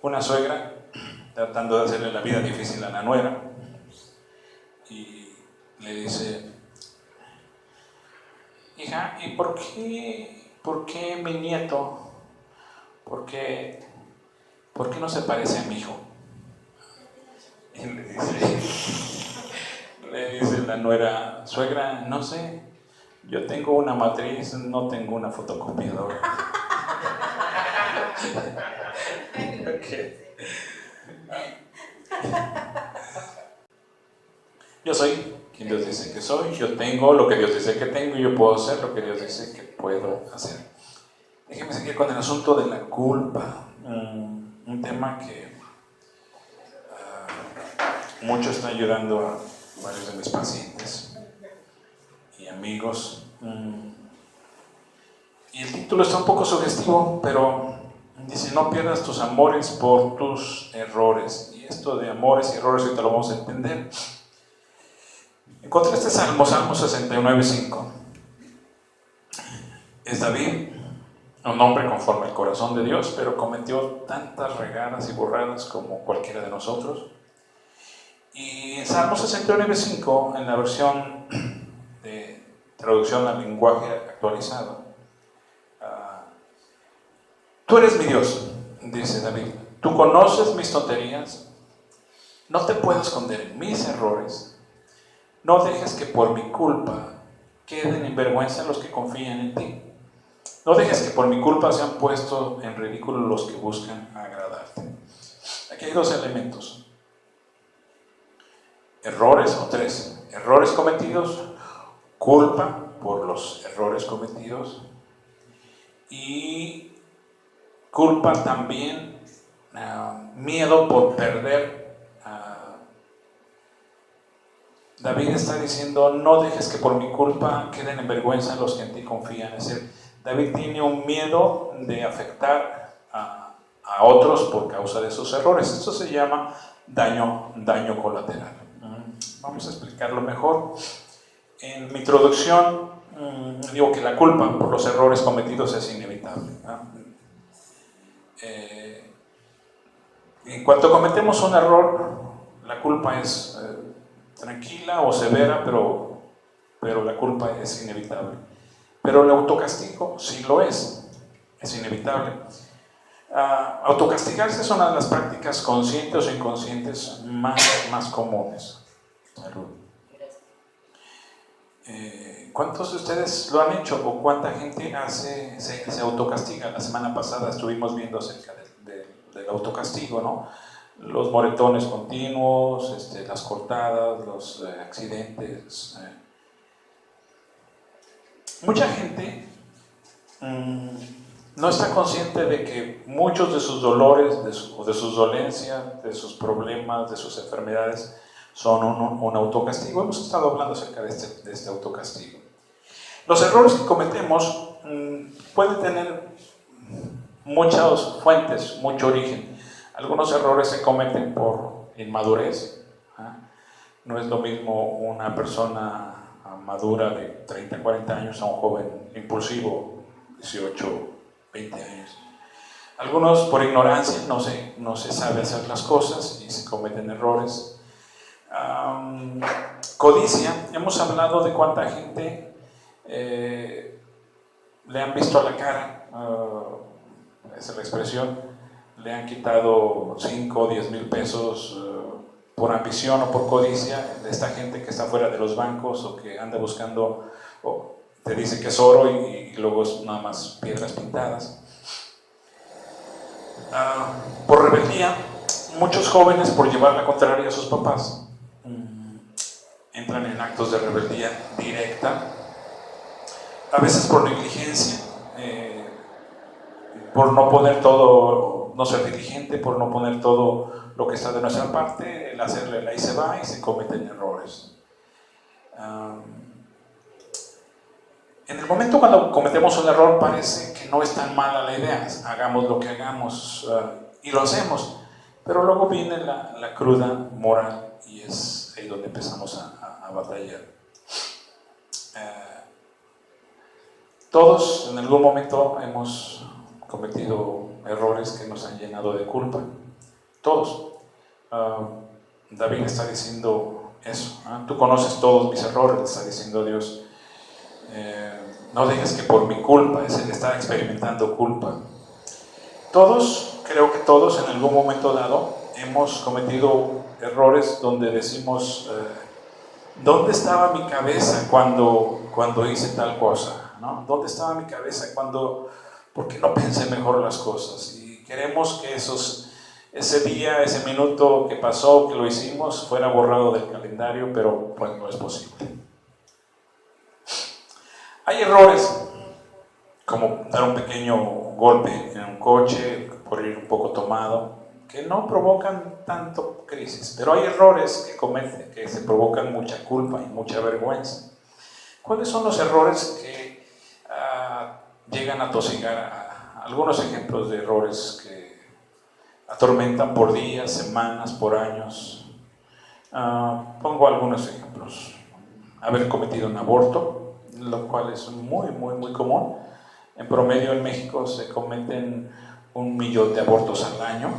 una suegra tratando de hacerle la vida difícil a la nuera y le dice: hija, ¿y por qué mi nieto, por qué no se parece a mi hijo? Y le dice la nuera: suegra, no sé, yo tengo una matriz, no tengo una fotocopiadora. Okay. Yo soy quien Dios dice que soy, yo tengo lo que Dios dice que tengo y yo puedo hacer lo que Dios dice que puedo hacer. Déjenme seguir con el asunto de la culpa, un tema que mucho está ayudando a varios de mis pacientes y amigos. Y el título está un poco sugestivo, pero dice: no pierdas tus amores por tus errores. Y esto de amores y errores ahorita lo vamos a entender. Encontré este salmo, Salmo 69:5. Es David, un hombre conforme al corazón de Dios, pero cometió tantas regadas y borradas como cualquiera de nosotros. Y en Salmo 69:5, en la versión de traducción al lenguaje actualizado, tú eres mi Dios, dice David, tú conoces mis tonterías, no te puedo esconder en mis errores, no dejes que por mi culpa queden en vergüenza los que confían en ti, no dejes que por mi culpa sean puestos en ridículo los que buscan agradarte. Aquí hay dos elementos: errores o tres: errores cometidos, culpa por los errores cometidos y culpa también, miedo por perder. David está diciendo: no dejes que por mi culpa queden en vergüenza los que en ti confían. Es decir, David tiene un miedo de afectar a otros por causa de sus errores. Esto se llama daño colateral. Vamos a explicarlo mejor. En mi introducción digo que la culpa por los errores cometidos es inevitable. En cuanto cometemos un error, la culpa es tranquila o severa, pero la culpa es inevitable. Pero el autocastigo sí lo es inevitable. Autocastigarse es una de las prácticas conscientes o inconscientes más comunes. Salud. ¿Cuántos de ustedes lo han hecho o cuánta gente se autocastiga? La semana pasada estuvimos viendo acerca del autocastigo, ¿no? Los moretones continuos, las cortadas, los accidentes. Mucha gente no está consciente de que muchos de sus dolores, de sus dolencias, de sus problemas, de sus enfermedades son un autocastigo. Hemos estado hablando acerca de este autocastigo. Los errores que cometemos pueden tener muchas fuentes, mucho origen. Algunos errores se cometen por inmadurez. No es lo mismo una persona madura de 30, 40 años a un joven impulsivo, 18, 20 años. Algunos por ignorancia, no se sabe hacer las cosas y se cometen errores. Codicia, hemos hablado de cuánta gente le han visto a la cara, esa es la expresión, le han quitado 5 o 10 mil pesos por ambición o por codicia, de esta gente que está fuera de los bancos o que anda buscando, o te dice que es oro y luego es nada más piedras pintadas. Por rebeldía, muchos jóvenes, por llevar la contraria a sus papás, entran en actos de rebeldía directa, a veces por negligencia, por no poner todo, no ser diligente, por no poner todo lo que está de nuestra parte, el hacerle la y se va y se cometen errores. En el momento cuando cometemos un error parece que no es tan mala la idea, hagamos lo que hagamos y lo hacemos, pero luego viene la cruda moral y es ahí donde empezamos a batallar. Todos en algún momento hemos cometido errores que nos han llenado de culpa. Todos. David está diciendo eso. Tú conoces todos mis errores, está diciendo Dios. No digas que por mi culpa, es él está experimentando culpa. Todos, creo que todos en algún momento dado hemos cometido errores donde decimos, ¿dónde estaba mi cabeza cuando hice tal cosa? ¿No? ¿Dónde estaba mi cabeza por qué no pensé mejor las cosas? Y queremos que ese día, ese minuto que pasó, que lo hicimos, fuera borrado del calendario, pero pues no es posible. Hay errores, como dar un pequeño golpe en un coche, por ir un poco tomado, que no provocan tanto crisis, pero hay errores que se provocan mucha culpa y mucha vergüenza. ¿Cuáles son los errores que llegan a tosigar? Algunos ejemplos de errores que atormentan por días, semanas, por años. Pongo algunos ejemplos. Haber cometido un aborto, lo cual es muy, muy, muy común. En promedio en México se cometen 1 millón de abortos al año.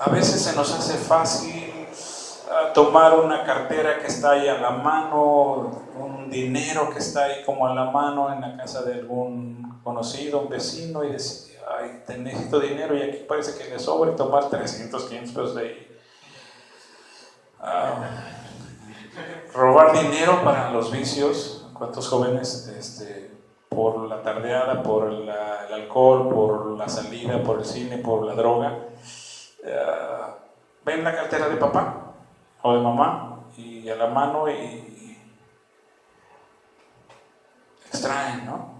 A veces se nos hace fácil tomar una cartera que está ahí a la mano, un dinero que está ahí como a la mano en la casa de algún conocido, un vecino, y decir, ay, necesito dinero y aquí parece que le sobra, y tomar 300, 500 pesos de ahí. Robar dinero para los vicios. ¿Cuántos jóvenes por la tardeada, por el alcohol, por la salida, por el cine, por la droga, ven la cartera de papá o de mamá y a la mano y extraen, ¿no?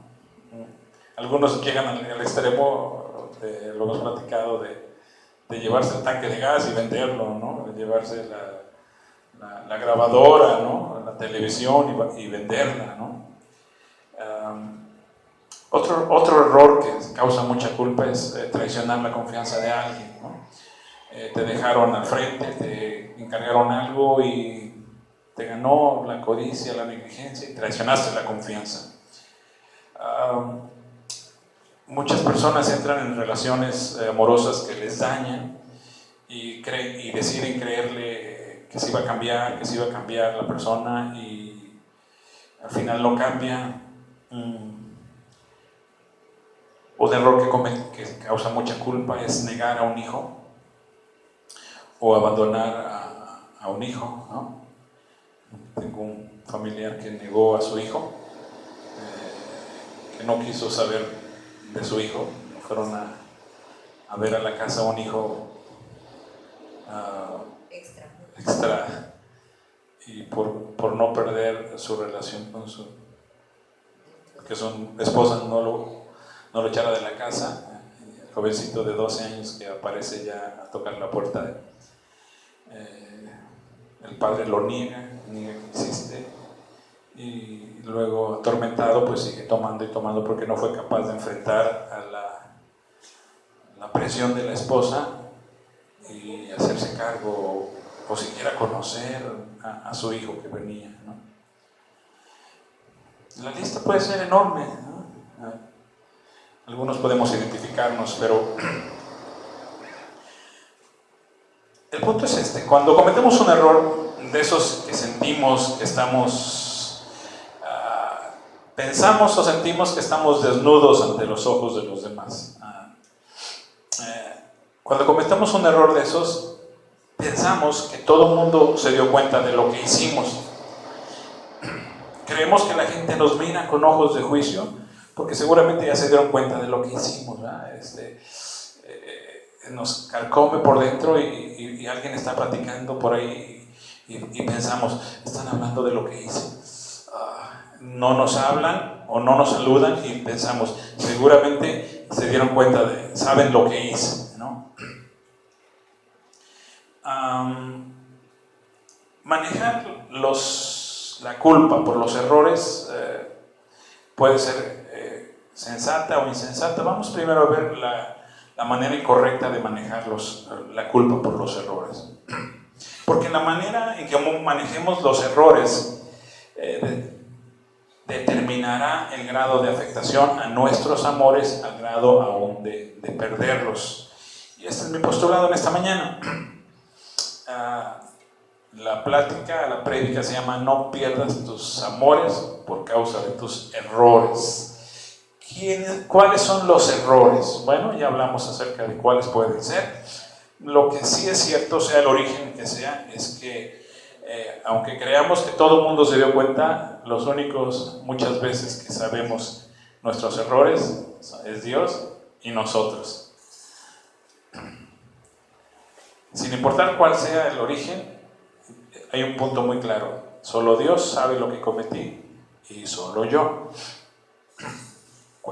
Algunos llegan al extremo de lo hemos platicado de llevarse el tanque de gas y venderlo, ¿no? De llevarse la grabadora, ¿no? La televisión y venderla, ¿no? Otro error que causa mucha culpa es traicionar la confianza de alguien, ¿no? Te dejaron al frente, te encargaron algo y te ganó la codicia, la negligencia y traicionaste la confianza. Muchas personas entran en relaciones amorosas que les dañan y deciden creerle que se iba a cambiar la persona y al final no cambia. Un error que causa mucha culpa es negar a un hijo o abandonar a un hijo, ¿no? Tengo un familiar que negó a su hijo, que no quiso saber de su hijo. Fueron a ver a la casa un hijo extra y por no perder su relación con que su esposa no lo echara de la casa, el jovencito de 12 años que aparece ya a tocar la puerta el padre lo niega que existe y luego atormentado pues sigue tomando y tomando porque no fue capaz de enfrentar a la presión de la esposa y hacerse cargo o siquiera conocer a su hijo que venía, ¿no? La lista puede ser enorme, ¿no? Algunos podemos identificarnos, pero el punto es cuando cometemos un error de esos que sentimos que pensamos o sentimos que estamos desnudos ante los ojos de los demás. Cuando cometemos un error de esos, pensamos que todo el mundo se dio cuenta de lo que hicimos. Creemos que la gente nos mira con ojos de juicio, porque seguramente ya se dieron cuenta de lo que hicimos, ¿verdad? Nos carcome por dentro y alguien está platicando por ahí y pensamos, están hablando de lo que hice. No nos hablan o no nos saludan y pensamos, seguramente se dieron cuenta saben lo que hice, ¿no? Manejar la culpa por los errores puede ser sensata o insensata. Vamos primero a ver la manera incorrecta de manejar la culpa por los errores. Porque la manera en que manejemos los errores determinará el grado de afectación a nuestros amores, al grado aún de perderlos. Y este es mi postulado en esta mañana. La prédica se llama "No pierdas tus amores por causa de tus errores". ¿Cuáles son los errores? Bueno, ya hablamos acerca de cuáles pueden ser. Lo que sí es cierto, sea el origen que sea, es que aunque creamos que todo el mundo se dio cuenta, los únicos muchas veces que sabemos nuestros errores es Dios y nosotros. Sin importar cuál sea el origen, hay un punto muy claro: solo Dios sabe lo que cometí y solo yo.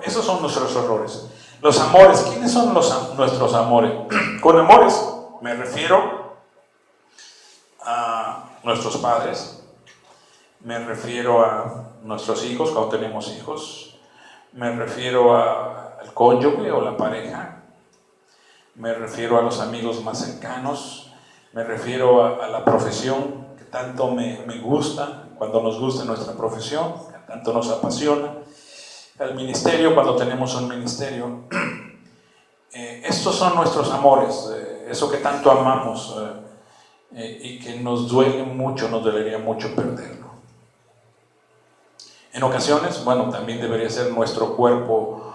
Esos son nuestros errores. Los amores, ¿quiénes son nuestros amores? Con amores me refiero a nuestros padres, me refiero a nuestros hijos cuando tenemos hijos, me refiero al cónyuge o la pareja, me refiero a los amigos más cercanos, me refiero a la profesión que tanto me gusta, cuando nos gusta nuestra profesión, que tanto nos apasiona, al ministerio cuando tenemos un ministerio. Estos son nuestros amores, eso que tanto amamos y que nos duele mucho, nos dolería mucho perderlo. En ocasiones, bueno, también debería ser nuestro cuerpo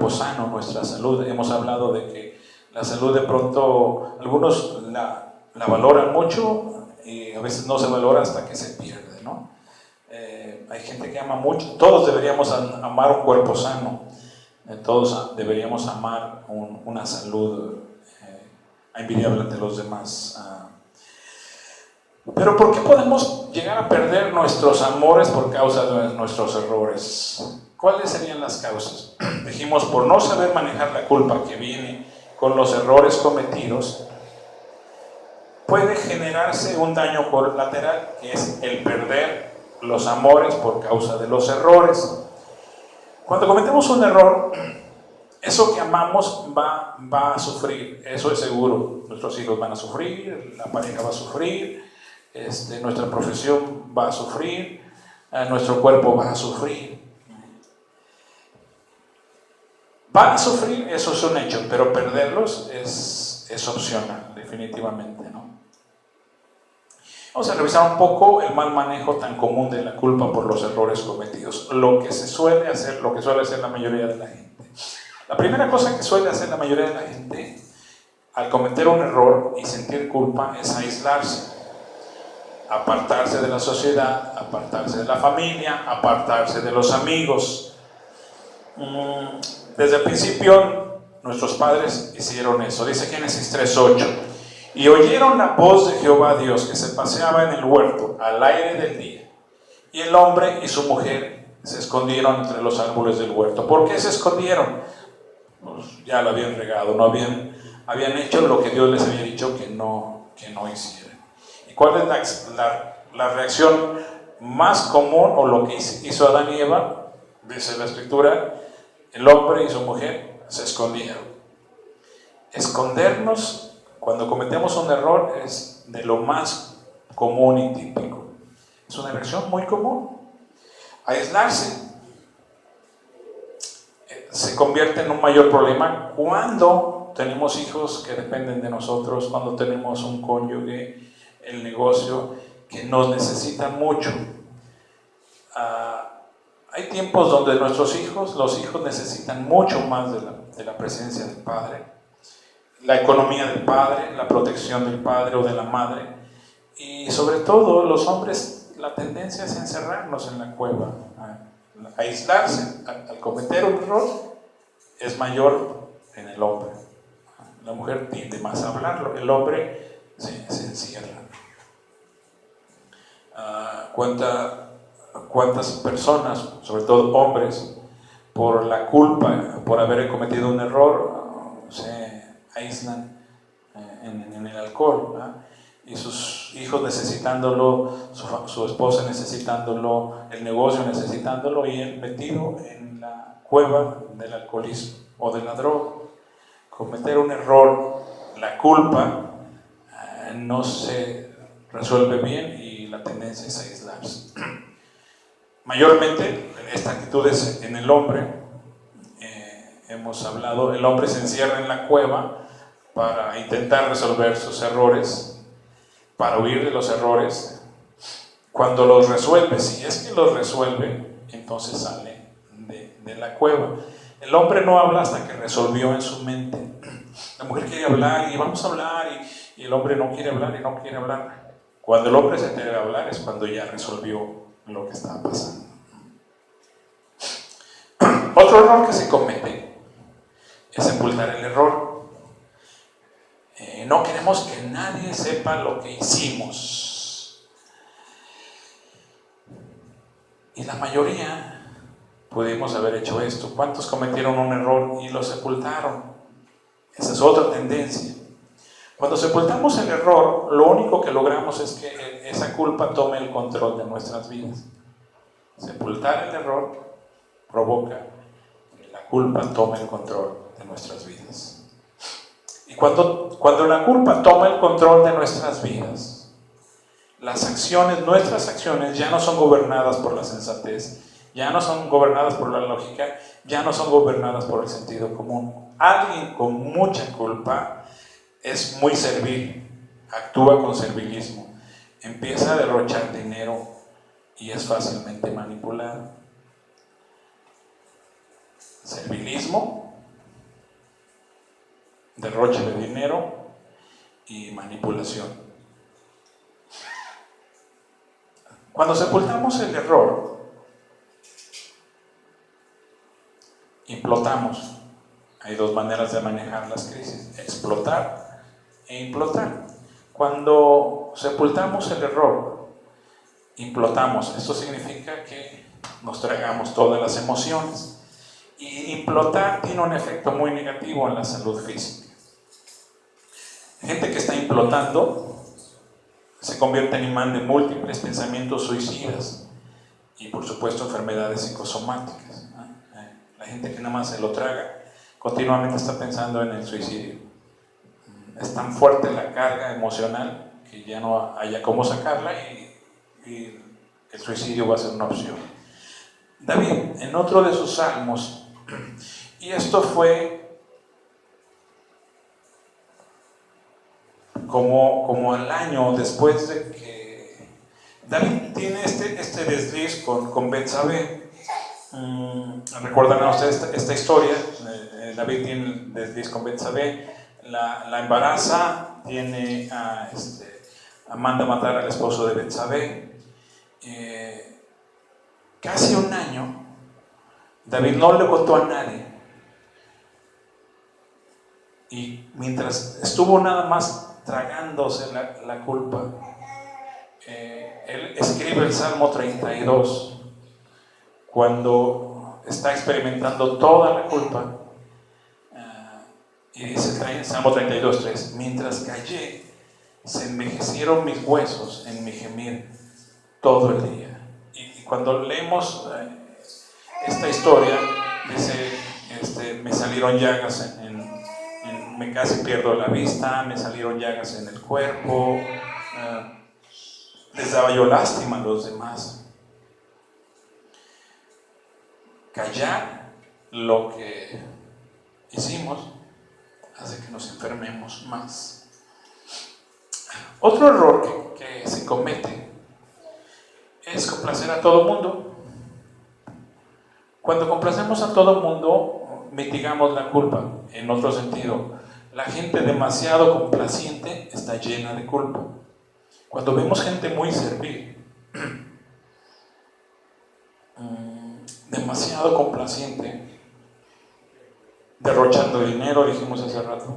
sano, nuestra salud. Hemos hablado de que la salud de pronto algunos la valoran mucho y a veces no se valora hasta que se pierde, ¿no? Hay gente que ama mucho. Todos deberíamos amar un cuerpo sano, todos deberíamos amar una salud envidiable ante los demás. Pero ¿por qué podemos llegar a perder nuestros amores por causa de nuestros errores? ¿Cuáles serían las causas? Dijimos, por no saber manejar la culpa que viene con los errores cometidos, puede generarse un daño colateral, que es el perder los amores por causa de los errores. Cuando cometemos un error, eso que amamos va a sufrir, eso es seguro. Nuestros hijos van a sufrir, la pareja va a sufrir, nuestra profesión va a sufrir, nuestro cuerpo va a sufrir. Van a sufrir, eso es un hecho, pero perderlos es opcional, definitivamente, ¿no? Vamos a revisar un poco el mal manejo tan común de la culpa por los errores cometidos, lo que suele hacer la mayoría de la gente. La primera cosa que suele hacer la mayoría de la gente al cometer un error y sentir culpa es aislarse, apartarse de la sociedad, apartarse de la familia, apartarse de los amigos. Desde el principio nuestros padres hicieron eso. Dice Génesis 3:8: y oyeron la voz de Jehová Dios que se paseaba en el huerto al aire del día, y el hombre y su mujer se escondieron entre los árboles del huerto. ¿Por qué se escondieron? Pues ya lo habían regado, no habían hecho lo que Dios les había dicho que no hicieran. ¿Y cuál es la reacción más común, o lo que hizo Adán y Eva? Dice la Escritura, el hombre y su mujer se escondieron. Escondernos cuando cometemos un error es de lo más común y típico. Es una reacción muy común. Aislarse se convierte en un mayor problema cuando tenemos hijos que dependen de nosotros, cuando tenemos un cónyuge, el negocio, que nos necesitan mucho. Hay tiempos donde los hijos necesitan mucho más de la presencia del padre, la economía del padre, la protección del padre o de la madre, y sobre todo los hombres, la tendencia es encerrarnos en la cueva, aislarse. Al cometer un error es mayor en el hombre. La mujer tiende más a hablarlo, el hombre se encierra. ¿Cuántas personas, sobre todo hombres, por la culpa, por haber cometido un error, se aíslan en el alcohol, ¿verdad? Y sus hijos necesitándolo, su esposa necesitándolo, el negocio necesitándolo, y él metido en la cueva del alcoholismo o de la droga? Cometer un error, la culpa no se resuelve bien y la tendencia es aislarse. Mayormente, esta actitud es en el hombre. Hemos hablado, el hombre se encierra en la cueva para intentar resolver sus errores, para huir de los errores. Cuando los resuelve, si es que los resuelve, entonces sale de la cueva. El hombre no habla hasta que resolvió en su mente. La mujer quiere hablar y vamos a hablar, y el hombre no quiere hablar y no quiere hablar. Cuando el hombre se atreve a hablar es cuando ya resolvió lo que estaba pasando. Otro error que se comete es sepultar el error. No queremos que nadie sepa lo que hicimos. Y la mayoría pudimos haber hecho esto. ¿Cuántos cometieron un error y lo sepultaron? Esa es otra tendencia. Cuando sepultamos el error, lo único que logramos es que esa culpa tome el control de nuestras vidas. Sepultar el error provoca que la culpa tome el control de nuestras vidas. Y cuando la culpa toma el control de nuestras vidas, nuestras acciones ya no son gobernadas por la sensatez, ya no son gobernadas por la lógica, ya no son gobernadas por el sentido común. Alguien con mucha culpa es muy servil, actúa con servilismo, empieza a derrochar dinero y es fácilmente manipulado. Servilismo, derroche de dinero y manipulación. Cuando sepultamos el error, implotamos. Hay dos maneras de manejar las crisis: explotar e implotar. Cuando sepultamos el error, implotamos. Esto significa que nos tragamos todas las emociones. Y implotar tiene un efecto muy negativo en la salud física. Gente que está implotando se convierte en imán de múltiples pensamientos suicidas y, por supuesto, enfermedades psicosomáticas. La gente que nada más se lo traga continuamente está pensando en el suicidio. Es tan fuerte la carga emocional que ya no haya cómo sacarla y el suicidio va a ser una opción. David, en otro de sus salmos, y esto fue como al año después de que David tiene este desliz con Betsabé. Recuerdan ustedes esta historia. David tiene el desliz con Betsabé, la embaraza, manda matar al esposo de Betsabé. Casi un año David no le contó a nadie, y mientras estuvo nada más tragándose la culpa, él escribe el Salmo 32 cuando está experimentando toda la culpa, y dice el Salmo 32:3: mientras callé, se envejecieron mis huesos en mi gemir todo el día. Y cuando leemos esta historia, dice, me salieron llagas me casi pierdo la vista, me salieron llagas en el cuerpo, les daba yo lástima a los demás. Callar lo que hicimos hace que nos enfermemos más. Otro error que se comete es complacer a todo el mundo. Cuando complacemos a todo el mundo, mitigamos la culpa. En otro sentido, la gente demasiado complaciente está llena de culpa. Cuando vemos gente muy servil, demasiado complaciente, derrochando dinero, dijimos hace rato,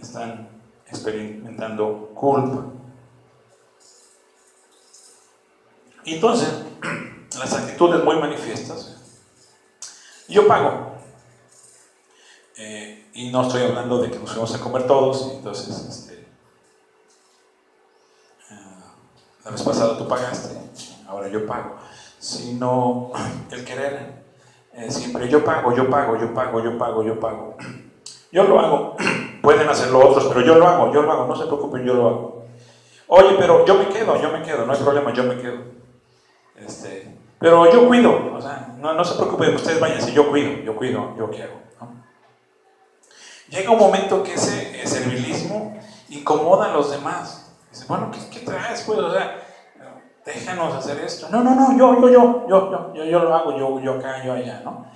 están experimentando culpa. Y entonces, las actitudes muy manifiestas: yo pago, y no estoy hablando de que nos fuimos a comer todos, y entonces la vez pasada tú pagaste, ahora yo pago, sino el querer siempre yo pago, yo lo hago, pueden hacerlo otros, pero yo lo hago, no se preocupen, yo lo hago. Oye, pero yo me quedo, no hay problema, yo me quedo. Pero yo cuido, o sea, no se preocupen, ustedes váyanse, yo cuido, yo quiero, ¿no? Llega un momento que ese servilismo incomoda a los demás. Dice, bueno, ¿qué traes, pues? O sea, déjanos hacer esto. No, yo lo hago, yo acá, yo allá, ¿no?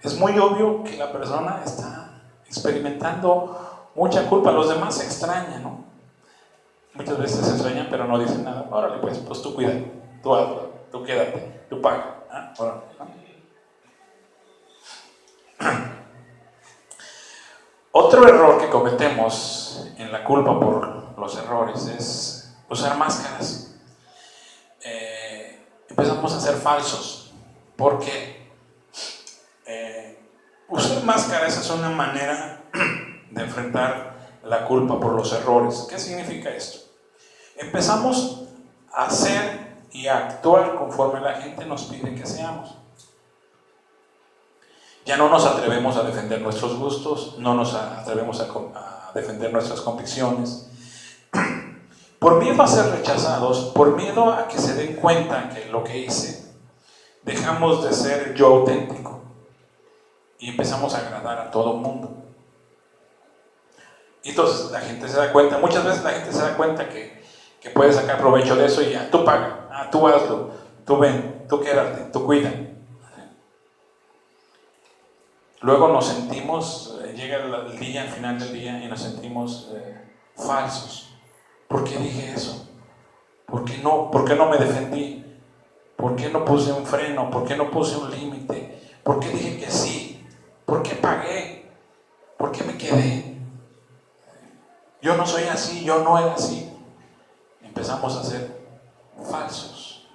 Es muy obvio que la persona está experimentando mucha culpa. Los demás se extrañan, ¿no? Muchas veces se extrañan, pero no dicen nada. Órale, pues tú cuida, tú hazlo, tú quédate, tú paga. ¿Ah? Órale, ¿no? Otro error que cometemos en la culpa por los errores es usar máscaras. Empezamos a ser falsos, porque usar máscaras es una manera de enfrentar la culpa por los errores. ¿Qué significa esto? Empezamos a hacer y a actuar conforme la gente nos pide que seamos. Ya no nos atrevemos a defender nuestros gustos, no nos atrevemos a defender nuestras convicciones. Por miedo a ser rechazados, por miedo a que se den cuenta que lo que hice, dejamos de ser yo auténtico y empezamos a agradar a todo el mundo. Y entonces la gente se da cuenta, muchas veces la gente se da cuenta que puede sacar provecho de eso y ya, tú paga, tú hazlo, tú ven, tú quédate, tú cuida. Luego nos sentimos, llega el día, al final del día, y nos sentimos falsos. ¿Por qué dije eso? ¿Por qué no me defendí? ¿Por qué no puse un freno? ¿Por qué no puse un límite? ¿Por qué dije que sí? ¿Por qué pagué? ¿Por qué me quedé? Yo no soy así, yo no era así. Empezamos a ser falsos.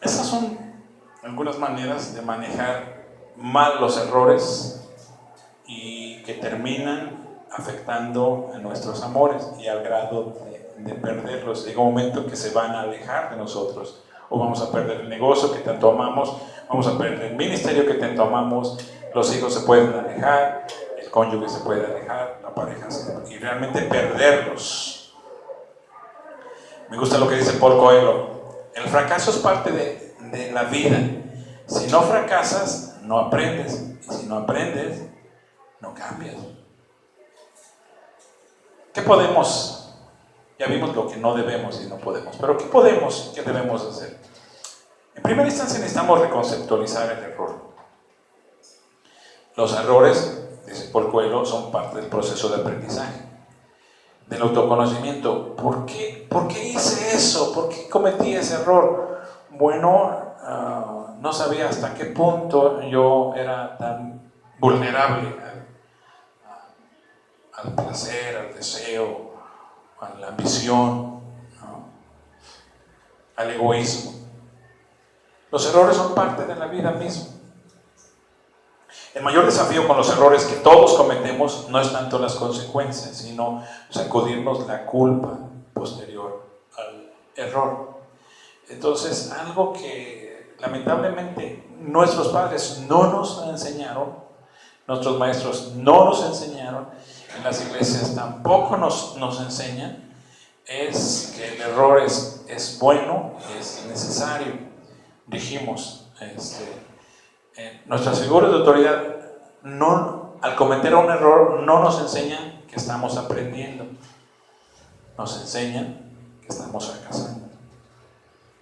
Esas son algunas maneras de manejar mal los errores y que terminan afectando a nuestros amores y al grado de perderlos. Llega un momento que se van a alejar de nosotros, o vamos a perder el negocio que tanto amamos, vamos a perder el ministerio que tanto amamos, los hijos se pueden alejar, el cónyuge se puede alejar, la pareja y realmente perderlos. Me gusta lo que dice Paul Coelho: el fracaso es parte de la vida. Si no fracasas, no aprendes, y si no aprendes, no cambias. ¿Qué podemos? Ya vimos lo que no debemos y no podemos, pero ¿qué podemos y qué debemos hacer? En primera instancia necesitamos reconceptualizar el error. Los errores, dice Paul Coelho, son parte del proceso de aprendizaje, del autoconocimiento. ¿Por qué hice eso? ¿Por qué cometí ese error? Bueno, no sabía hasta qué punto yo era tan vulnerable al placer, al deseo, a la ambición, ¿no? Al egoísmo. Los errores son parte de la vida misma. El mayor desafío con los errores que todos cometemos no es tanto las consecuencias, sino sacudirnos la culpa posterior al error. Entonces, algo que lamentablemente nuestros padres no nos enseñaron, nuestros maestros no nos enseñaron, en las iglesias tampoco nos enseñan, es que el error es bueno, es necesario. Dijimos, nuestras figuras de autoridad al cometer un error no nos enseñan que estamos aprendiendo, nos enseñan que estamos fracasando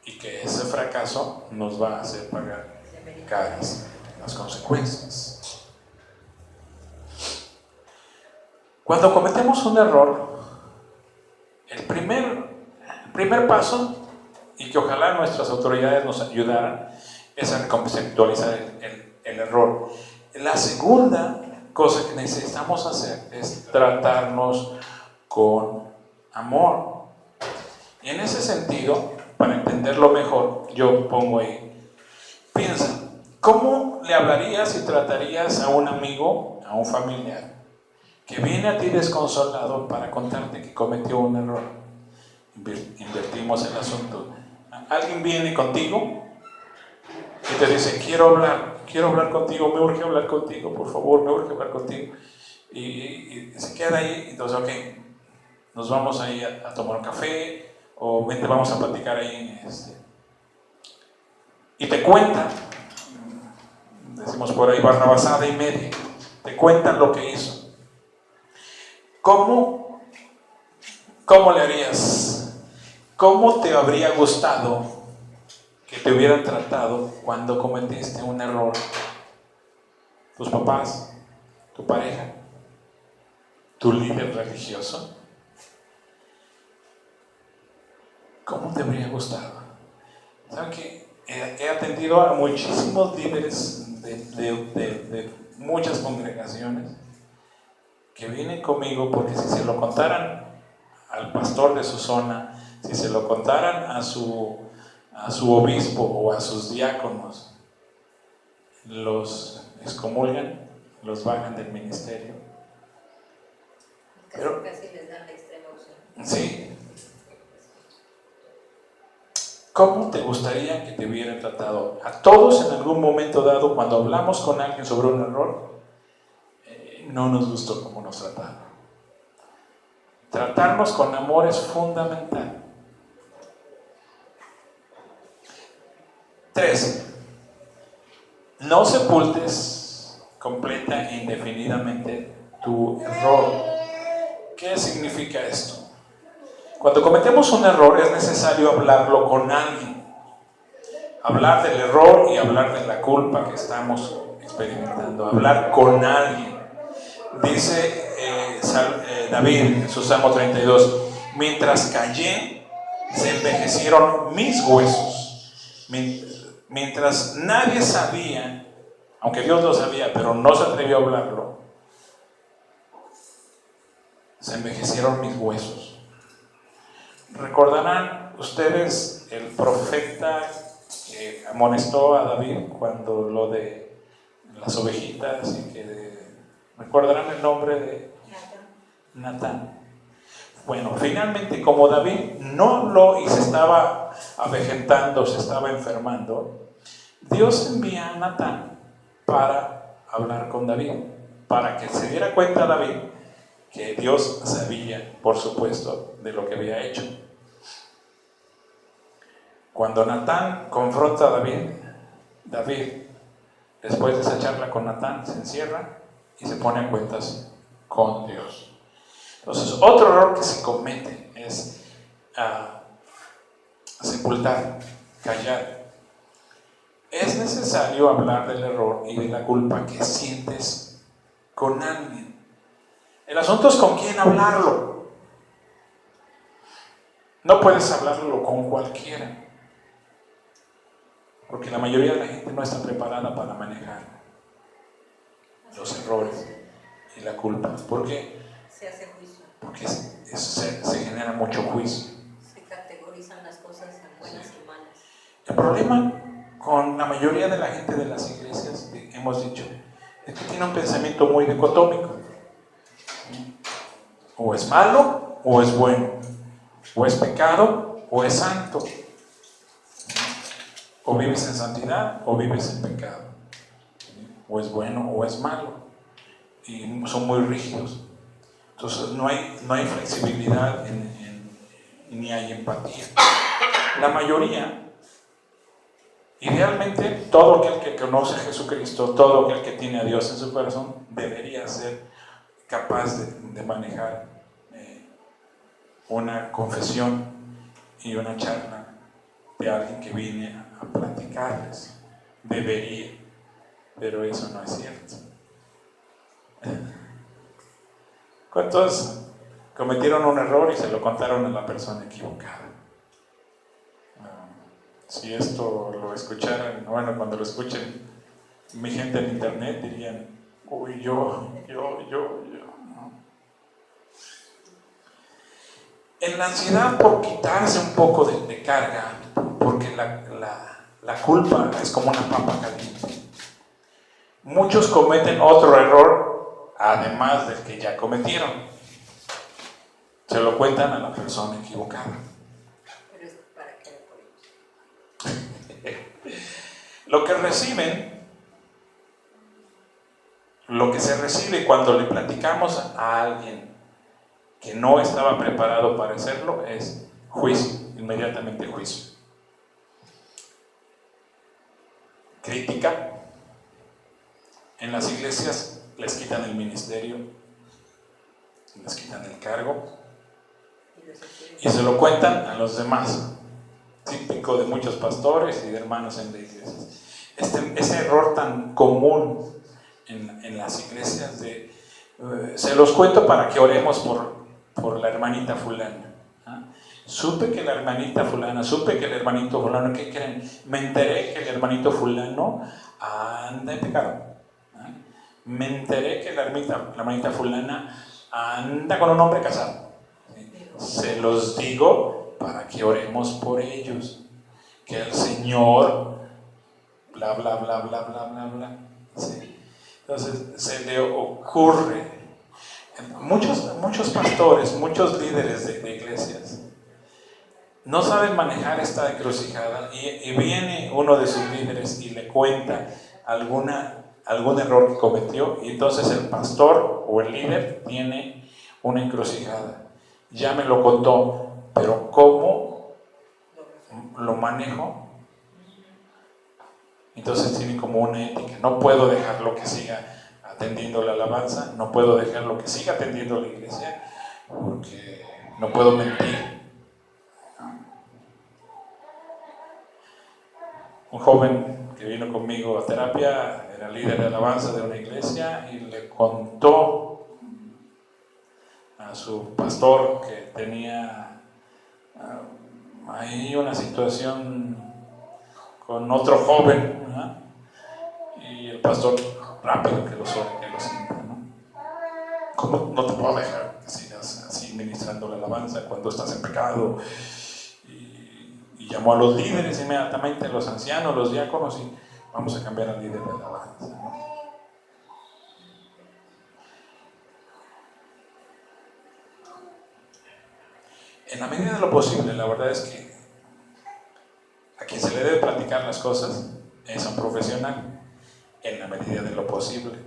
y que ese fracaso nos va a hacer pagar caras las consecuencias. Cuando cometemos un error, el primer paso, y que ojalá nuestras autoridades nos ayudaran, es a conceptualizar el error. La segunda cosa que necesitamos hacer es tratarnos con amor. Y en ese sentido, para entenderlo mejor, yo pongo ahí, piensa, ¿cómo le hablarías y tratarías a un amigo, a un familiar, que viene a ti desconsolado para contarte que cometió un error? Invertimos el asunto. Alguien viene contigo y te dice, quiero hablar contigo, me urge hablar contigo, por favor, me urge hablar contigo. Y se queda ahí, entonces, ok, nos vamos ahí a tomar un café, o vente, vamos a platicar ahí, y te cuentan, decimos por ahí, barrabasada y media, te cuentan lo que hizo. ¿Cómo le harías? ¿Cómo te habría gustado que te hubieran tratado cuando cometiste un error? Tus papás, tu pareja, tu líder religioso. ¿Cómo te habría gustado? ¿Saben que he atendido a muchísimos líderes de muchas congregaciones que vienen conmigo porque si se lo contaran al pastor de su zona, si se lo contaran a su obispo o a sus diáconos, los excomulgan, los bajan del ministerio. Casi les dan la extrema opción. Sí. ¿Cómo te gustaría que te hubieran tratado? A todos en algún momento dado, cuando hablamos con alguien sobre un error, no nos gustó cómo nos trataron. Tratarnos con amor es fundamental. 3. No sepultes completa e indefinidamente tu error. ¿Qué significa esto? Cuando cometemos un error es necesario hablarlo con alguien. Hablar del error y hablar de la culpa que estamos experimentando. Hablar con alguien. Dice David en su Salmo 32, mientras callé, se envejecieron mis huesos. Mientras nadie sabía, aunque Dios lo sabía, pero no se atrevió a hablarlo, se envejecieron mis huesos. Recordarán ustedes el profeta que amonestó a David cuando lo de las ovejitas y recordarán el nombre de Natán. Bueno, finalmente, como David no habló y se estaba avejentando, se estaba enfermando, Dios envía a Natán para hablar con David, para que se diera cuenta David que Dios sabía, por supuesto, de lo que había hecho. Cuando Natán confronta a David, después de esa charla con Natán, se encierra y se pone a cuentas con Dios. Entonces, otro error que se comete es sepultar, callar. Es necesario hablar del error y de la culpa que sientes con alguien. El asunto es con quién hablarlo. No puedes hablarlo con cualquiera, porque la mayoría de la gente no está preparada para manejar los errores y la culpa. ¿Por qué? Se hace juicio. Porque se genera mucho juicio. Se categorizan las cosas en buenas y malas. El problema con la mayoría de la gente de las iglesias, hemos dicho, es que tiene un pensamiento muy dicotómico. O es malo o es bueno. O es pecado o es santo. O vives en santidad o vives en pecado. O es bueno o es malo. Y son muy rígidos. Entonces no hay flexibilidad ni hay empatía. La mayoría, idealmente, todo aquel que conoce a Jesucristo, todo aquel que tiene a Dios en su corazón, debería ser capaz de manejar una confesión y una charla de alguien que viene a platicarles. Debería, pero eso no es cierto. ¿Cuántos cometieron un error y se lo contaron a la persona equivocada? Si esto lo escucharan, bueno, cuando lo escuchen mi gente en internet dirían, uy, yo. En la ansiedad por quitarse un poco de carga, porque la culpa es como una papa caliente. Muchos cometen otro error, además del que ya cometieron. Se lo cuentan a la persona equivocada. Pero es para que Lo que se recibe cuando le platicamos a alguien que no estaba preparado para hacerlo es juicio. inmediatamente juicio. Crítica. En las iglesias les quitan el ministerio, les quitan el cargo y se lo cuentan a los demás. Típico de muchos pastores y de hermanos en las iglesias. Ese error tan común en las iglesias de se los cuento para que oremos por la hermanita fulana. Supe que la hermanita fulana, supe que el hermanito fulano, ¿qué creen? Me enteré que el hermanito fulano anda en pecado. Me enteré que la hermanita fulana anda con un hombre casado. Se los digo para que oremos por ellos. Que el Señor, bla, bla, bla, bla, bla, bla, bla. ¿Sí? Entonces se le ocurre. Muchos pastores, muchos líderes de iglesias no saben manejar esta encrucijada y viene uno de sus líderes y le cuenta algún error que cometió y entonces el pastor o el líder tiene una encrucijada. Ya me lo contó, pero ¿cómo lo manejo? Entonces tiene como una ética. No puedo dejarlo que siga atendiendo la alabanza, no puedo dejarlo que siga atendiendo la iglesia, porque no puedo mentir. Un joven que vino conmigo a terapia era líder de alabanza de una iglesia y le contó a su pastor que tenía ahí una situación con otro joven, ¿verdad? Y el pastor rápido que lo sienta, ¿no? ¿Cómo no te puedo dejar que sigas así ministrando la alabanza cuando estás en pecado? Y llamó a los líderes inmediatamente, los ancianos, los diáconos, y vamos a cambiar al líder de alabanza, ¿no? En la medida de lo posible, la verdad es que a quien se le debe platicar las cosas es a un profesional, en la medida de lo posible.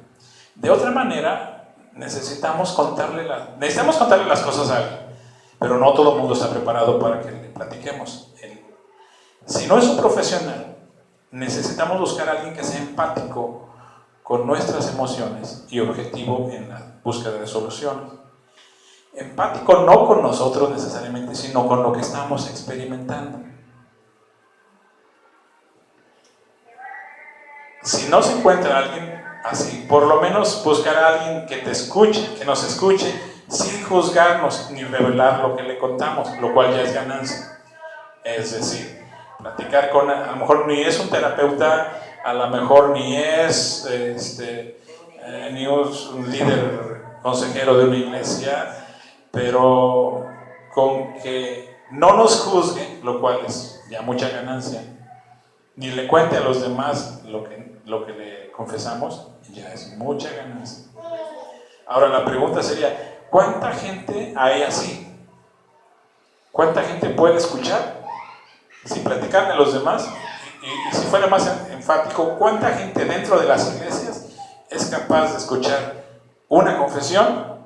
De otra manera, necesitamos contarle las cosas a alguien, pero no todo el mundo está preparado para que le platiquemos. Si no es un profesional, necesitamos buscar a alguien que sea empático con nuestras emociones y objetivo en la búsqueda de soluciones. Empático no con nosotros necesariamente, sino con lo que estamos experimentando. Si no se encuentra alguien así, por lo menos buscar a alguien que te escuche, que nos escuche, sin juzgarnos ni revelar lo que le contamos, lo cual ya es ganancia. Es decir, platicar con, a lo mejor ni es un terapeuta, a lo mejor ni es ni un líder consejero de una iglesia, pero con que no nos juzgue, lo cual es ya mucha ganancia, ni le cuente a los demás lo que le confesamos, ya es mucha ganancia. Ahora la pregunta sería, ¿cuánta gente hay así? ¿Cuánta gente puede escuchar sin platicarle a los demás? Y si fuera más enfático, ¿cuánta gente dentro de las iglesias es capaz de escuchar una confesión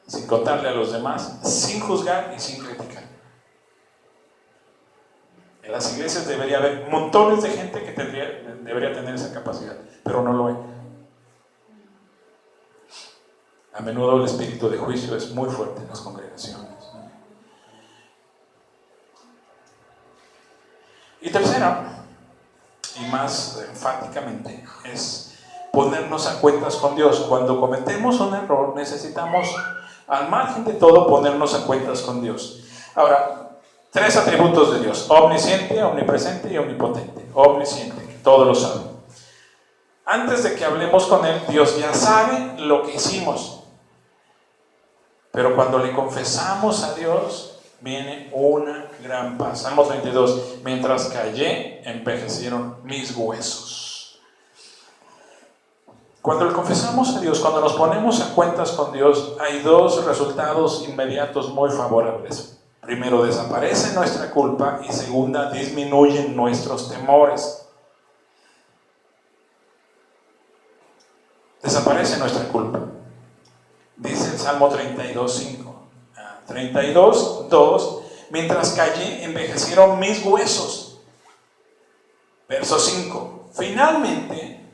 sin contarle a los demás, sin juzgar y sin criticar? En las iglesias debería haber montones de gente que debería tener esa capacidad, pero no lo hay. A menudo el espíritu de juicio es muy fuerte en las congregaciones. Y tercero, y más enfáticamente, es ponernos a cuentas con Dios. Cuando cometemos un error, necesitamos, al margen de todo, ponernos a cuentas con Dios. Ahora, 3 atributos de Dios: omnisciente, omnipresente y omnipotente. Omnisciente, que todo lo sabe. Antes de que hablemos con Él, Dios ya sabe lo que hicimos. Pero cuando le confesamos a Dios, viene una gran paz. Salmo 32, mientras callé, envejecieron mis huesos. Cuando le confesamos a Dios, cuando nos ponemos a cuentas con Dios, hay 2 resultados inmediatos muy favorables. Primero, desaparece nuestra culpa, y segunda, disminuyen nuestros temores. Desaparece nuestra culpa. Dice el Salmo 32:5. 32:2. mientras callé, envejecieron mis huesos. Verso 5. Finalmente,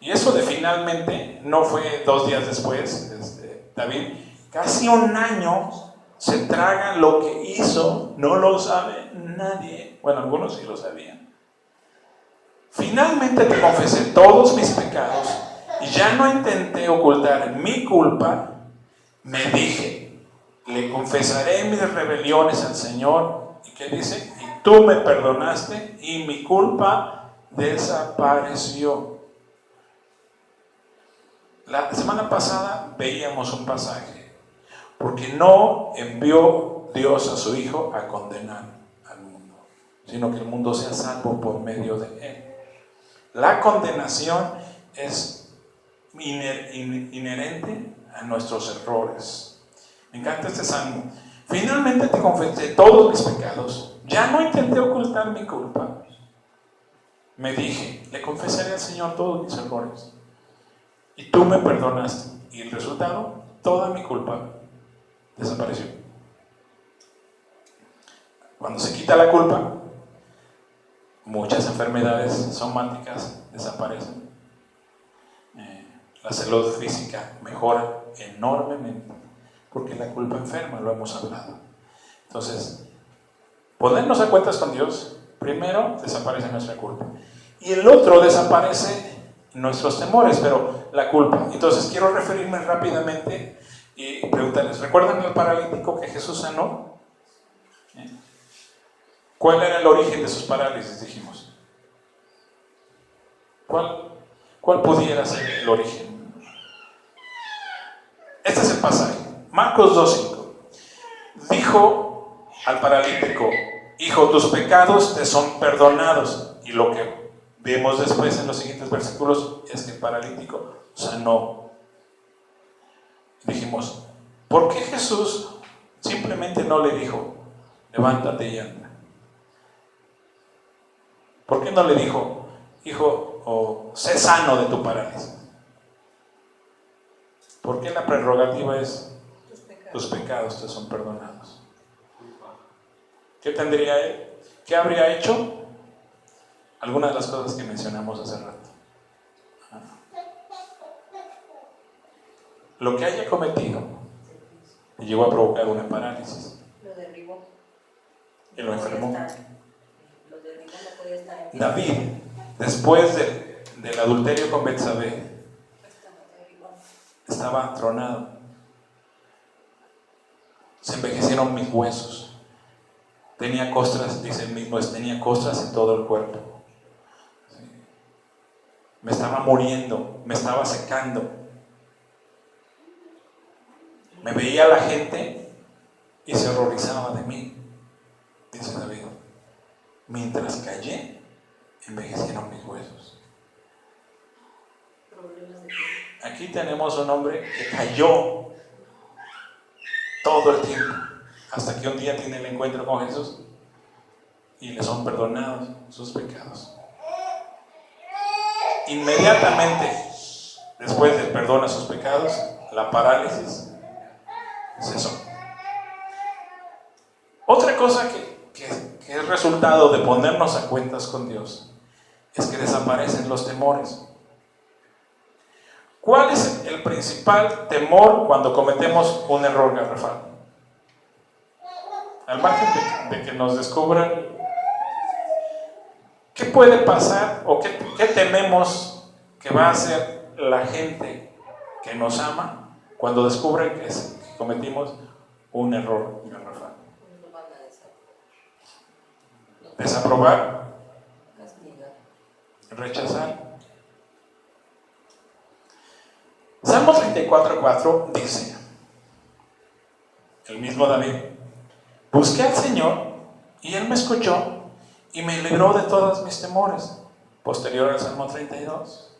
y eso de finalmente no fue 2 días después, David, casi un año se traga lo que hizo, no lo sabe nadie. Bueno, algunos sí lo sabían. Finalmente te confesé todos mis pecados y ya no intenté ocultar mi culpa. Me dije, le confesaré mis rebeliones al Señor. ¿Y qué dice? Y tú me perdonaste y mi culpa desapareció. La semana pasada veíamos un pasaje, porque no envió Dios a su Hijo a condenar al mundo, sino que el mundo sea salvo por medio de Él. La condenación es inherente a nuestros errores. Me encanta este salmo. Finalmente te confesé todos mis pecados, ya no intenté ocultar mi culpa. Me dije, le confesaré al Señor todos mis errores. Y tú me perdonaste. Y el resultado, toda mi culpa desapareció. Cuando se quita la culpa, muchas enfermedades somáticas desaparecen. La salud física mejora enormemente, porque la culpa enferma, lo hemos hablado. Entonces, ponernos a cuentas con Dios, primero desaparece nuestra culpa. Y el otro desaparece nuestros temores, pero la culpa. Entonces quiero referirme rápidamente y preguntarles, ¿recuerdan el paralítico que Jesús sanó? ¿Cuál era el origen de sus parálisis? Dijimos. ¿Cuál pudiera ser el origen? Este es el pasaje, Marcos 2:5. Dijo al paralítico, hijo, tus pecados te son perdonados. Y lo que vemos después en los siguientes versículos es que el paralítico sanó. Dijimos, ¿por qué Jesús simplemente no le dijo, levántate y anda? ¿Por qué no le dijo, hijo, sé sano de tu parálisis? ¿Por qué la prerrogativa es, tus pecados te son perdonados? ¿Qué tendría él? ¿Qué habría hecho? Algunas de las cosas que mencionamos hace rato. Lo que haya cometido le llegó a provocar una parálisis. Lo derribó. Y lo enfermó. Lo derribó, no podía estar en pie. David, después del adulterio con Betsabé, estaba tronado. Se envejecieron mis huesos. Tenía costras, dice él mismo, tenía costras en todo el cuerpo. Me estaba muriendo, me estaba secando. Me veía la gente y se horrorizaba de mí, dice David. Mientras callé, envejecieron mis huesos. Aquí tenemos un hombre que cayó todo el tiempo, hasta que un día tiene el encuentro con Jesús y le son perdonados sus pecados. Inmediatamente después del perdón a sus pecados, la parálisis cesó. Otra cosa que es resultado de ponernos a cuentas con Dios es que desaparecen los temores. ¿Cuál es el principal temor cuando cometemos un error garrafal? Al margen de que nos descubran, ¿qué puede pasar o qué tememos que va a hacer la gente que nos ama cuando descubren que cometimos un error garrafal? Desaprobar, rechazar. Salmo 34:4 dice, el mismo David, busqué al Señor y Él me escuchó y me libró de todos mis temores. Posterior al Salmo 32.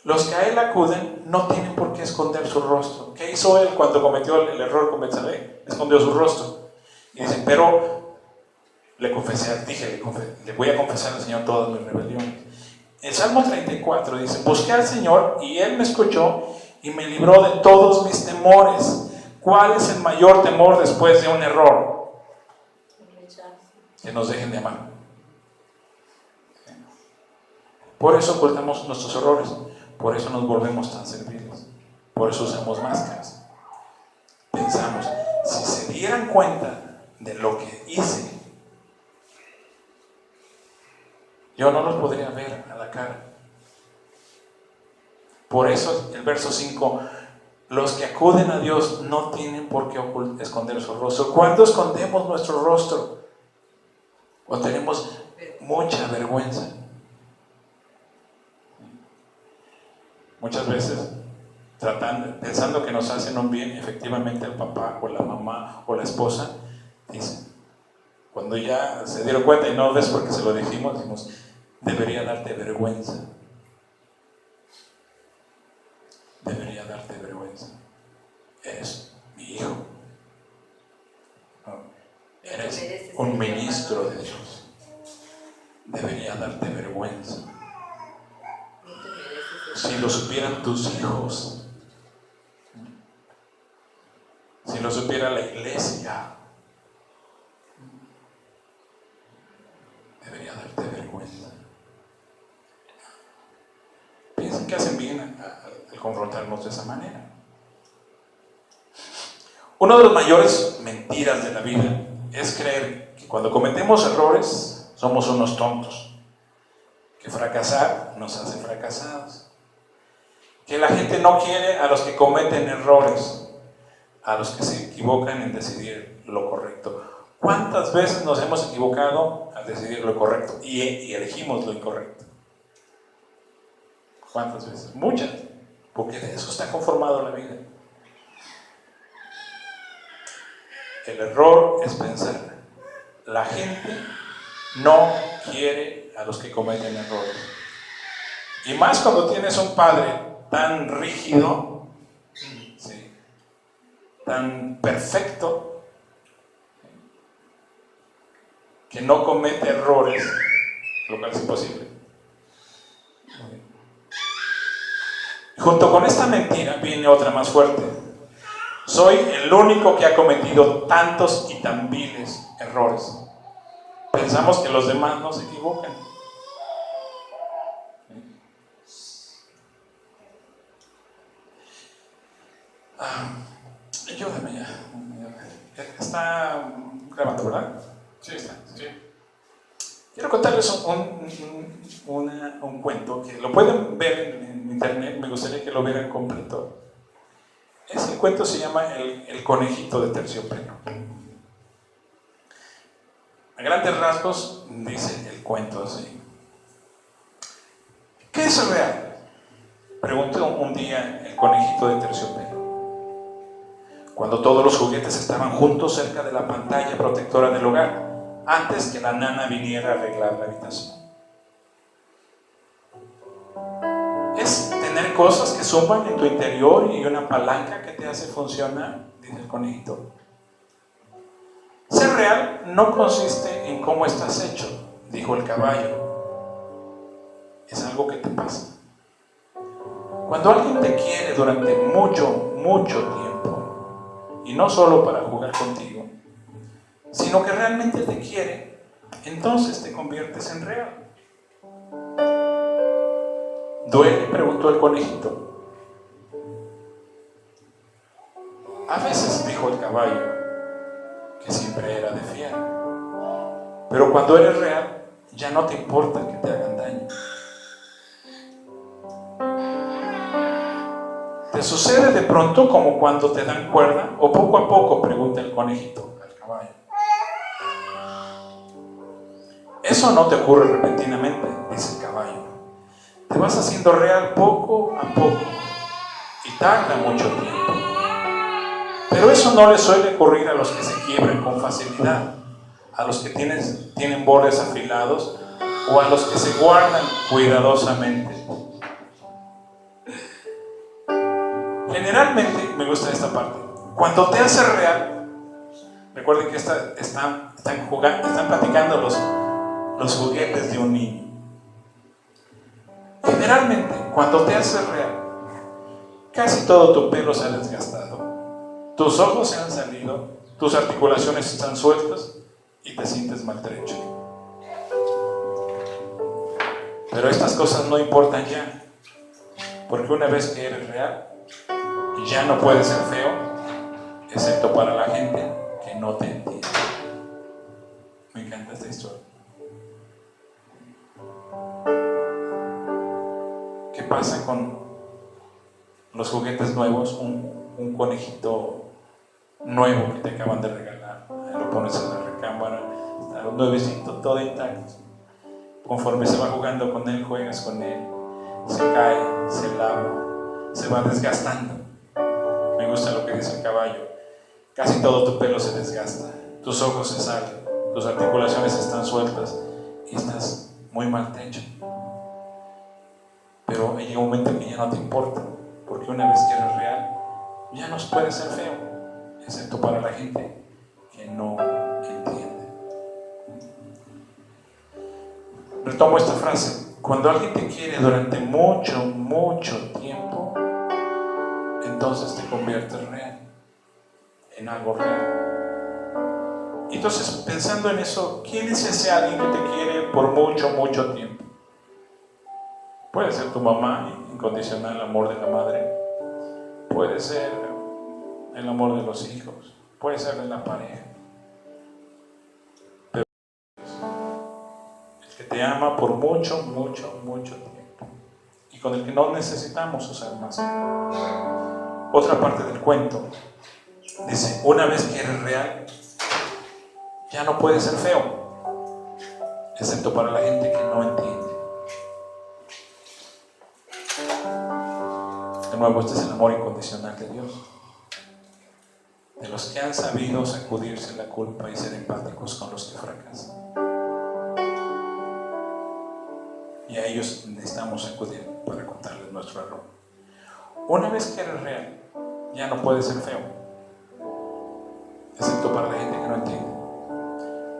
Los que a Él acuden no tienen por qué esconder su rostro. ¿Qué hizo Él cuando cometió el error con Betsabé? Escondió su rostro. Y dice, pero le voy a confesar al Señor todas mis rebeliones. El Salmo 34 dice, busqué al Señor y Él me escuchó y me libró de todos mis temores. ¿Cuál es el mayor temor después de un error? que nos dejen de amar. Por eso ocultamos nuestros errores, por eso nos volvemos tan serviles, por eso usamos máscaras. Pensamos, si se dieran cuenta de lo que hice, yo no los podría ver a la cara. Por eso el verso 5, los que acuden a Dios no tienen por qué esconder su rostro. ¿Cuándo escondemos nuestro rostro? O tenemos mucha vergüenza. Muchas veces, pensando que nos hacen un bien, efectivamente el papá o la mamá o la esposa dicen, cuando ya se dieron cuenta y no ves porque se lo dijimos, decimos, debería darte vergüenza. Debería darte vergüenza. Eres mi hijo. No, eres un ministro de Dios. Debería darte vergüenza. Si lo supieran tus hijos, si lo supiera la iglesia, debería darte vergüenza. Piensen que hacen bien al confrontarnos de esa manera. Una de las mayores mentiras de la vida es creer que cuando cometemos errores somos unos tontos, que fracasar nos hace fracasados, que la gente no quiere a los que cometen errores, a los que se equivocan en decidir lo correcto. ¿Cuántas veces nos hemos equivocado al decidir lo correcto y elegimos lo incorrecto? ¿Cuántas veces? Muchas, porque de eso está conformado la vida. El error es pensar, la gente no quiere a los que cometen errores. Y más cuando tienes un padre tan rígido, ¿sí?, tan perfecto, que no comete errores, lo cual es imposible. Junto con esta mentira viene otra más fuerte. Soy el único que ha cometido tantos y tan viles errores. Pensamos que los demás no se equivocan. Ayúdame ya. Está grabando, ¿verdad? Sí, está. Sí. Quiero contarles un cuento que lo pueden ver en internet. Me gustaría que lo vieran completo. Ese cuento se llama El conejito de terciopelo. A grandes rasgos dice el cuento así. ¿Qué es real?, preguntó un día el conejito de terciopelo, cuando todos los juguetes estaban juntos cerca de la pantalla protectora del hogar, antes que la nana viniera a arreglar la habitación. Es tener cosas que suman en tu interior y una palanca que te hace funcionar, dice el conejito. Ser real no consiste en cómo estás hecho, dijo el caballo. Es algo que te pasa. Cuando alguien te quiere durante mucho, mucho tiempo, y no solo para jugar contigo, sino que realmente te quiere, entonces te conviertes en real. ¿Duele?, preguntó el conejito. A veces, dijo el caballo, que siempre era de fiar. Pero cuando eres real, ya no te importa que te hagan daño. ¿Te sucede de pronto como cuando te dan cuerda o poco a poco?, pregunta el conejito al caballo. Eso no te ocurre repentinamente, dice el caballo. Te vas haciendo real poco a poco y tarda mucho tiempo. Pero eso no le suele ocurrir a los que se quiebran con facilidad, a los que tienen bordes afilados o a los que se guardan cuidadosamente. Generalmente, me gusta esta parte, cuando te haces real, recuerden que están platicando los juguetes de un niño. Generalmente, cuando te haces real, casi todo tu pelo se ha desgastado, tus ojos se han salido, tus articulaciones están sueltas y te sientes maltrecho. Pero estas cosas no importan ya, porque una vez que eres real, ya no puedes ser feo, excepto para la gente que no te entiende. Me encanta esta historia. ¿Qué pasa con los juguetes nuevos? Un conejito nuevo que te acaban de regalar, lo pones en la recámara, está nuevecito, todo intacto. Conforme se va jugando con él, juegas con él, se cae, se lava, se va desgastando. Me gusta lo que dice el caballo: casi todo tu pelo se desgasta, tus ojos se salen, tus articulaciones están sueltas y estás muy maltrecho. Pero llega un momento que ya no te importa, porque una vez que eres real, ya no puedes ser feo, excepto para la gente que no entiende. Retomo esta frase: cuando alguien te quiere durante mucho, mucho tiempo, entonces te conviertes real, en algo real. Entonces, pensando en eso, ¿quién es ese alguien que te quiere por mucho, mucho tiempo? Puede ser tu mamá, incondicional amor de la madre. Puede ser el amor de los hijos. Puede ser de la pareja. Pero el que te ama por mucho, mucho, mucho tiempo. Y con el que no necesitamos usar más. Otra parte del cuento dice: una vez que eres real, ya no puedes ser feo, excepto para la gente que no entiende. De nuevo, este es el amor incondicional de Dios, de los que han sabido sacudirse la culpa y ser empáticos con los que fracasan. Y a ellos necesitamos acudir para contarles nuestro error. Una vez que eres real, ya no puedes ser feo, excepto para la gente que no entiende.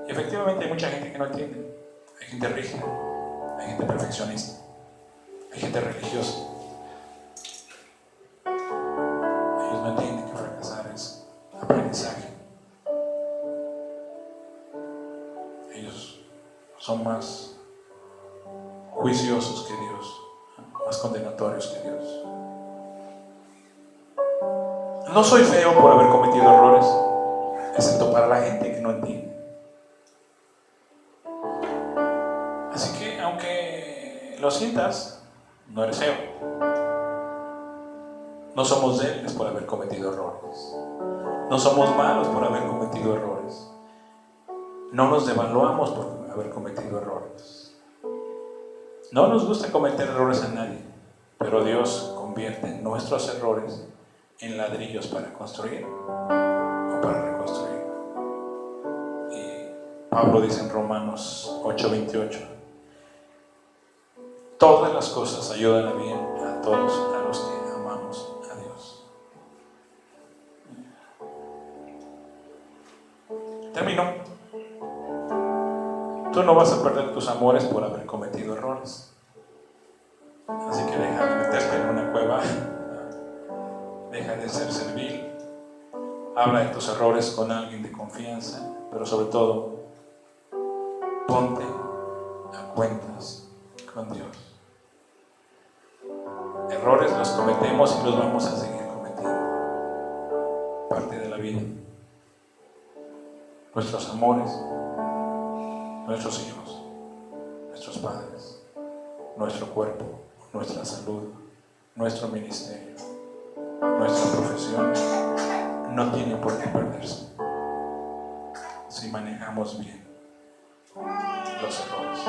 Y efectivamente hay mucha gente que no entiende. Hay gente rígida, hay gente perfeccionista, hay gente religiosa. Ellos no entienden que fracasar es aprendizaje. Ellos son más juiciosos que Dios, más condenatorios que Dios. No soy feo por haber cometido errores, excepto para la gente que no entiende. Así que, aunque lo sientas, no eres feo. No somos débiles por haber cometido errores. No somos malos por haber cometido errores. No nos devaluamos por haber cometido errores. No nos gusta cometer errores a nadie, pero Dios convierte nuestros errores en ladrillos para construir o para reconstruir. Y Pablo dice en Romanos 8:28: todas las cosas ayudan a bien a todos a los que amamos a Dios. Termino. Tú no vas a perder tus amores por haber cometido errores. Así que deja de meterte en una cueva. Deja de ser servil. Habla de tus errores con alguien de confianza, pero sobre todo, ponte a cuentas con Dios. Errores los cometemos y los vamos a seguir cometiendo. Parte de la vida. Nuestros amores, nuestros hijos, nuestros padres, nuestro cuerpo, nuestra salud, nuestro ministerio, nuestra profesión, no tienen por qué perderse si manejamos bien los errores.